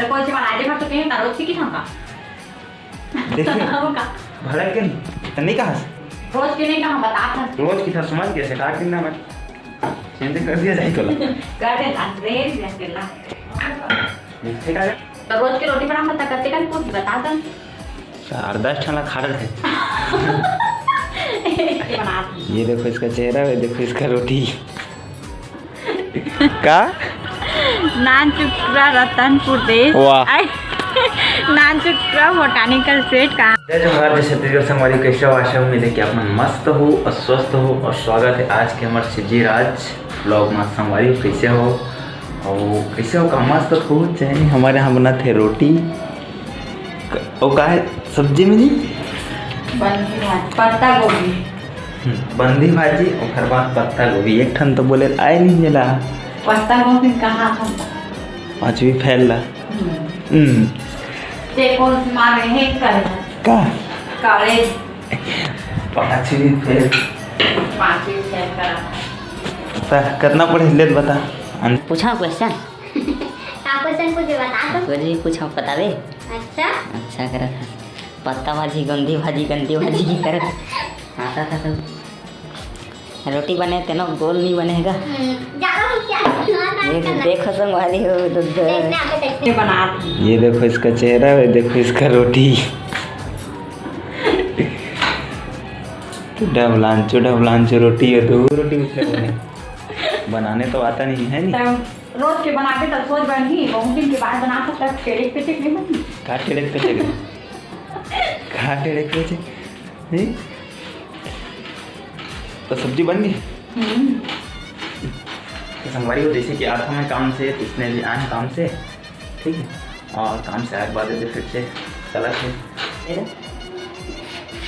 तर कोणचे मला आजे भात के रोज की थांबा देखिए का भड़ा के नहीं कहा रोज के नहीं कहा बता था रोज की था समझ कैसे काट दिन ना मैं चिंता कर दिया जाए तो कर दे अंदर ही करना ठीक है तो रोज की रोटी बना मत करते का कुछ बता दो 4-10 ठला खा रहे थे बना ये देखो इसका चेहरा है देखो इसका रोटी का नान चुकरा रतनपुर देश वाह नान चुकरा बोटानिकल सेट का जय जोहार जय छत्तीसगढ़ संगवारी कैसे हो आशा उम्मीद है कि आप मस्त हो और स्वस्थ हो और स्वागत है आज के हमारे शिवजी राज ब्लॉग में संगवारी कैसे हो और कैसे हो का मस्त हो चाहे हमारे यहाँ बना थे रोटी और का है सब्जी में जी पत्ता गोभी बंदी भाजी और फिर बाद पत्ता गोभी एक ठन तो बोले आए नहीं मिला पत्ता गोभी कहाँ था पाँचवी फैल ला देखो मारे है का काले पाँचवी फैल पांचवी फेल करा करना पड़े ले बता पूछा क्वेश्चन क्वेश्चन कुछ बता दो जी कुछ हम बता दे अच्छा करा था पत्ता भाजी गंदी भाजी की करा आता था सब रोटी बने तेनो गोल नहीं बनेगा देखो संगवारी हो ये बना ये देखो इसका चेहरा है देखो इसका रोटी डबलांचो रोटी है दो रोटी उसने बनाने तो आता नहीं है नहीं रोज के बना के तो सोच बनी बहुत दिन के बाद बना सकता है टेढ़े पेटे नहीं बनी कहाँ टेढ़े पे तो सब्जी बन गई तो संगवारी हो जैसे कि आता मैं काम से इसने भी आए काम से ठीक है और काम से आए बाद फिर से चला थे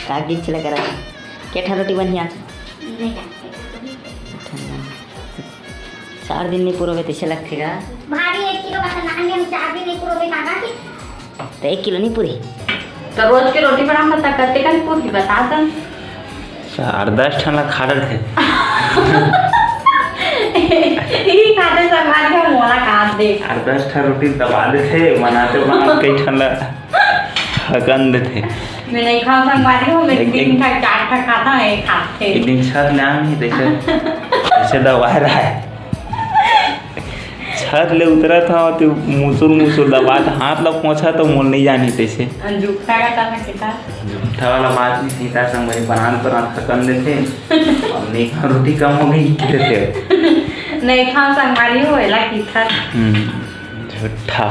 काट चला करा केठा रोटी बनी आज 4 दिन नहीं पूरा तैसे लगेगा भारी 1 किलो का नान में 4 दिन नहीं पूरा कागा की तो 1 किलो नहीं पूरी तो रोज की रोटी बना मत करते का पूरी बता दो 4-10 ठला खा रहे थे यही खाते समाज में मोला काट दे 4-10 ठा रोटी दबा दे थे बनाते कई ठला हकंद थे मैं नहीं खाऊं संगवारी हूँ मैं 3 का 4 का खाता है खाते एक दिन छत में आम ही जैसे दबा रहा है छत ले उतरा था तो मुसुर दबा था हाथ लग पहुँचा तो मोल नहीं जानी तैसे झूठा का था किता झूठा वाला बात नहीं थी था संग मेरी बनाने पर थकन दे थे और नहीं खा रोटी कम हो गई कितने थे नहीं खाऊं संगवारी हो एला किता झूठा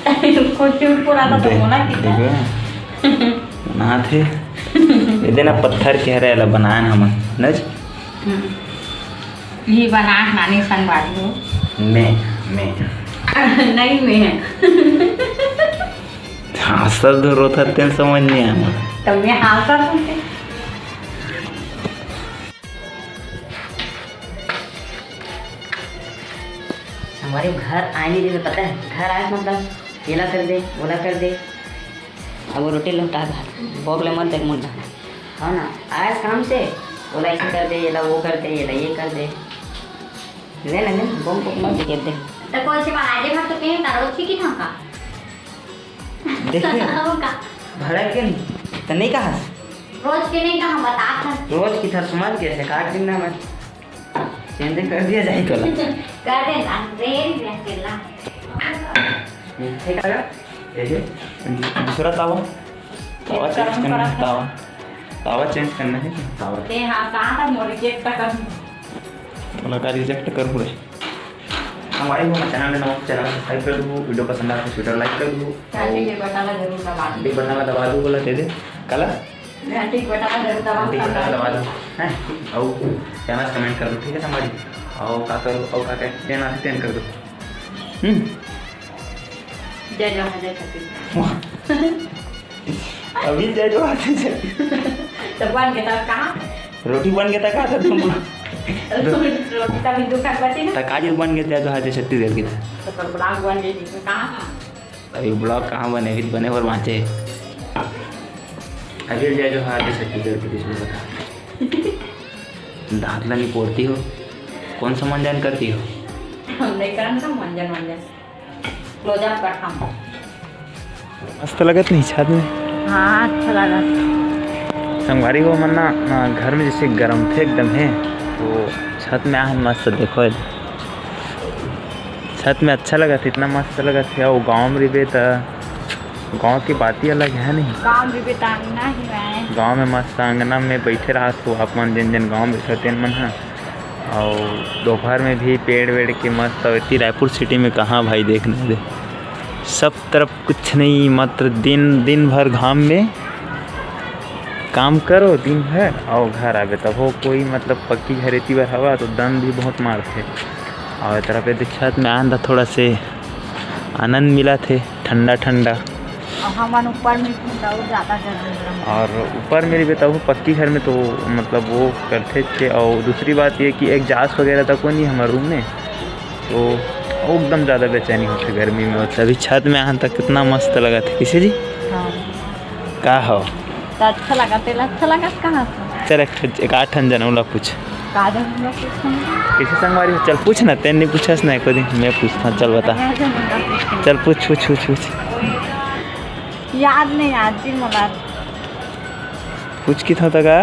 कुछ पूरा था तो मोला किता बना थे ये देना पत्थर कह रहे ला बनाए हम नज ये बना नानी संगवारी हो मैं नहीं मैं हाँ सब रो था तेन समझ नहीं आया तब मैं हासा सुनते हमारे घर आए नहीं देते पता है घर आए मतलब येला कर दे बोला कर दे अब वो रोटी लौटा बोगले मत देख मुद्दा हाँ ना आए काम से बोला ऐसे कर दे येला वो कर दे येला ये कर दे ले ना बम मत दे दे तो कौन से बार आजे भात के रोज की थांका देखिए का भड़ा के तो नहीं कहा रोज के नहीं कहा बता था रोज की था समझ कैसे काट दिन ना मैं चिंता कर दिया जाए तो कर दे अंदर ही करना ठीक है ये दूसरा तावा चेंज करना है तावा चेंज करना है तावा ते हाँ कहाँ था मोर रिजेक्ट कर बोला का रिजेक्ट कर पूरे हमारे चैनल में चैनल सब्सक्राइब कर दो वीडियो पसंद आए तो वीडियो लाइक कर दो घंटी के बटन जरूर दबा दो घंटी बटन दबा दो बोला दे दे कला घंटी के बटन जरूर घंटी बटन दबा दबा दो हैं और चैनल कमेंट कर दो ठीक है हमारी और का करो और का टेन आते टेन कर दो जय जवाहर जय छत्तीसगढ़ अभी जय जो आते तो बन के तब कहाँ रोटी बन गया था कहा था तुम रोटी का भी दुकान बची ना काजल बन गया था जो आज छत्तीसगढ़ की था तो पर ब्लॉग बन गई थी कहाँ अभी ब्लॉग कहाँ बने फिर बने और वहाँ अभी जय जो आज छत्तीसगढ़ की इसमें बता दांत नहीं पोड़ती हो कौन सा मंजन करती हो हम नहीं करन का मंजन क्लोजअप करता हूँ। मस्त लगत नहीं छत में? हाँ अच्छा लगा। संगवारी हो मन ना घर में जैसे गर्म थे एकदम है, तो छत में आहन मस्त देखो छत में अच्छा लगा था, इतना मस्त लगा था। वो गाँव में रिबे तो गाँव की बात ही अलग है नहीं। गाँव भी बेतांगना ही है। गाँव में मस्त अंगना में बैठे रहा तो अपन जिन जिन गाँव में रहते मन है, और दोपहर में भी पेड़ वेड़ के मस्त। इतनी रायपुर सिटी में कहाँ भाई देखने दे, सब तरफ कुछ नहीं, मात्र दिन भर घाम में काम करो दिन भर और घर आवे तब हो कोई मतलब पक्की घर इतनी बार हवा तो दम भी बहुत मारते। और तरह पे छत में आंदा थोड़ा से आनंद मिला थे, ठंडा ठंडा। और हमारे ऊपर में ज़्यादा गर्म। और ऊपर मेरी बताऊँ पक्की घर में तो मतलब वो करते थे। और दूसरी बात ये कि एग्जास्ट वगैरह तक को नहीं हमारे रूम में, तो एकदम ज़्यादा बेचैनी होती गर्मी में होता। अभी छत में आन तक कितना मस्त लगा था। किसे जी हाँ का हो तो अच्छा लगा, तेल अच्छा लगा कहाँ से? चल एक 8 जनौला पूछ किसी संगवारी हो, चल पूछ ना, तेन नहीं पूछा ना एक दिन, मैं पूछता चल बता, चल पूछ पूछ पूछ पूछ। याद नहीं आती मला। पूछ कि था का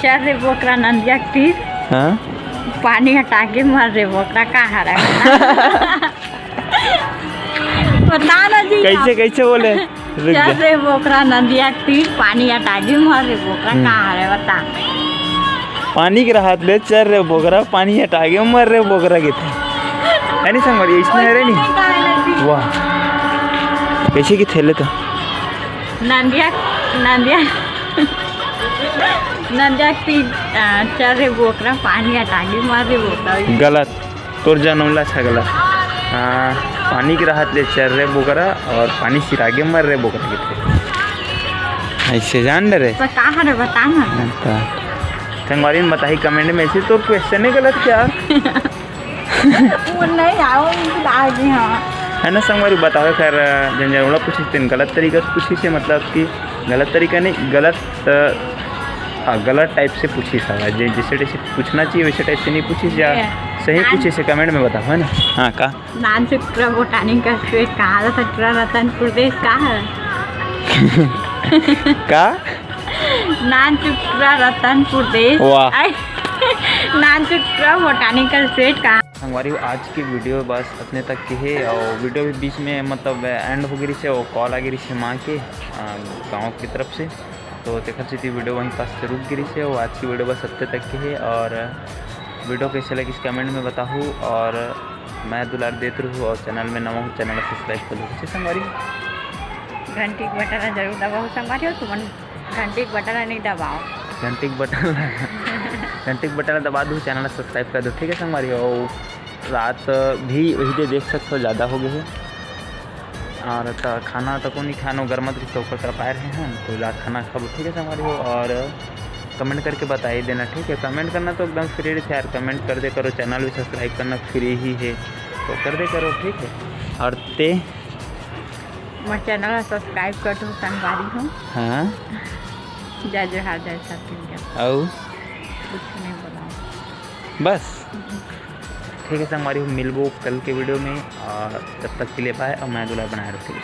चल रे बोकरा नंदिया तीर, हाँ पानी हटा के मर रे बोकरा कहाँ रहा बता ना जी। कैसे बोले? चल रे बोकरा नंदिया तीर, पानी हटा के मर रे बोकरा कहाँ रहा बता। पानी के राहत ले चल रे बोकरा, पानी हटा के मर रे बोकरा के थे है नहीं संगवारी, इसमें है नहीं। वाह कैसे की थेले तो नंदिया तीर चल रे बोकरा, पानी हटा के मर रे बोकरा। गलत, तोर जनौला था गलत। हाँ पानी की राहत ले चल रहे बोकरा और पानी सिरा के मर रहे बोकरा के थे, ऐसे जान डरे तो कहाँ रे बता ना। संगवारी में बताई कमेंट में, ऐसे तो क्वेश्चन ही गलत क्या वो नहीं आओ आगे। हाँ है ना संगवारी बताओ। खैर जनौला पूछी थी गलत तरीका से पूछी से, मतलब कि गलत तरीका नहीं, गलत टाइप से पूछी सवाल, जैसे जैसे पूछना चाहिए वैसे टाइप से नहीं पूछी, या सही पूछी से कमेंट में बताओ है ना। हाँ का नान चुक्रा बोटानी का स्टेट कहाँ था? चुरा रतनपुर देश कहाँ है? का नान चुक्रा रतनपुर देश। वाह नान चुक्रा बोटानी का स्टेट कहाँ? हमारी आज की वीडियो बस अपने तक की है। और वीडियो भी बीच में मतलब एंड हो गई से, वो कॉल आ गई से माँ के गाँव की तरफ से, तो देखा थी वीडियो वहीं पास से रुक गिरी से। और आज की वीडियो बस हफ्ते तक की है। और वीडियो कैसे लगी इस कमेंट में बताऊँ, और मैं दुलार देते रहूँ। और चैनल में नवा हूँ, चैनल सब्सक्राइब कर लो। अच्छे संगवारी घंटी का बटन जरूर दबाओ संगवारी हो, तुम घंटी का बटन नहीं दबाओ। घंटी का बटन दबा दूँ, चैनल सब्सक्राइब कर दो, ठीक है संगवारी। और रात भी वही दे देख सकते हो, ज़्यादा हो गए है। और तो खाना तो को नहीं खाना गर्म तो ऊपर कर पाए रहे हैं, तो रात खाना खा लो, ठीक है संगवारी हो। और कमेंट करके बता ही देना, ठीक है। कमेंट करना तो एकदम फ्री है यार, कमेंट कर दे करो। चैनल भी सब्सक्राइब करना फ्री ही है, तो कर दे करो, ठीक है। और ते मैं चैनल सब्सक्राइब कर दूँ संगवारी हूँ। हाँ जय जोहार जय सत्यम। और कुछ नहीं बोला बस ठीक है संगवारी हो, मिलबो कल के वीडियो में। और तब तक के लिए बाय। और मैं दुला बनाए रखूँगी।